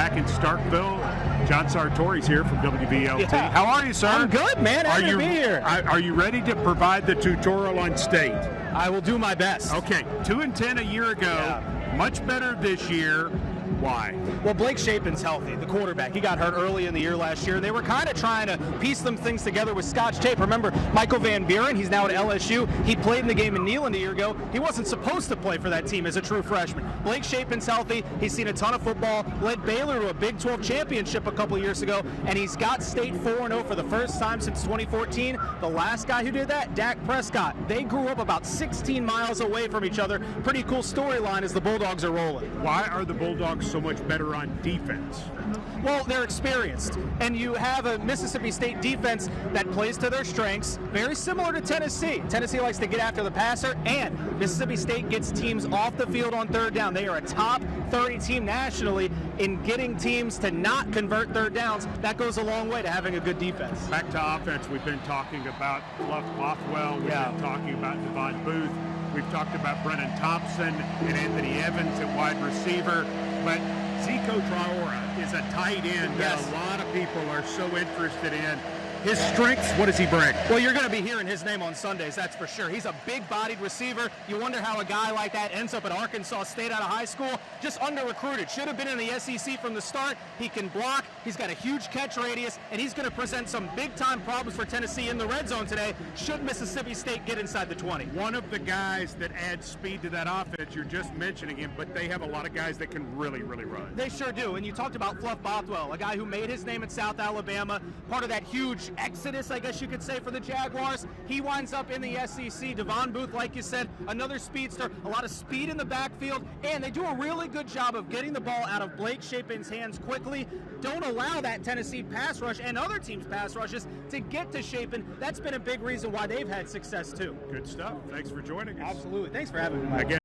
back in Starkville. John Sartori's here from WVLT. Yeah. How are you, sir? I'm good, man. Happy to be here. Are you ready to provide the tutorial on state? I will do my best. Okay, 2-10 a year ago. Yeah. Much better this year. Why? Well, Blake Shapen's healthy, the quarterback. He got hurt early in the year last year, and they were kind of trying to piece some things together with Scotch tape. Remember, Michael Van Buren, he's now at LSU. He played in the game in Neyland a year ago. He wasn't supposed to play for that team as a true freshman. Blake Shapen's healthy. He's seen a ton of football, led Baylor to a Big 12 championship a couple years ago, and he's got state 4-0 for the first time since 2014. The last guy who did that, Dak Prescott. They grew up about 16 miles away from each other. Pretty cool storyline as the Bulldogs are rolling. Why are the Bulldogs so much better on defense? Well, they're experienced, and you have a Mississippi State defense that plays to their strengths, very similar to Tennessee. Tennessee likes to get after the passer, and Mississippi State gets teams off the field on third down. They are a top 30 team nationally in getting teams to not convert third downs. That goes a long way to having a good defense. Back to offense, we've been talking about Fluff Bothwell, we've been talking about Devon Booth, we've talked about Brennan Thompson and Anthony Evans at wide receiver, but Zico Traore is a tight end that a lot of people are so interested in. His strengths, what does he bring? Well, you're going to be hearing his name on Sundays, that's for sure. He's a big-bodied receiver. You wonder how a guy like that ends up at Arkansas State out of high school. Just under-recruited. Should have been in the SEC from the start. He can block. He's got a huge catch radius, and he's going to present some big-time problems for Tennessee in the red zone today should Mississippi State get inside the 20. One of the guys that adds speed to that offense, you're just mentioning him, but they have a lot of guys that can really, really run. They sure do, and you talked about Fluff Bothwell, a guy who made his name at South Alabama, part of that huge exodus, I guess you could say, for the Jaguars. He winds up in the SEC. Devon Booth, like you said, another speedster, a lot of speed in the backfield, and they do a really good job of getting the ball out of Blake Shapen's hands quickly. Don't allow that Tennessee pass rush and other teams' pass rushes to get to Shapen. That's been a big reason why they've had success too. Good stuff. Thanks for joining us. Absolutely. Thanks for having me, Mike. Again,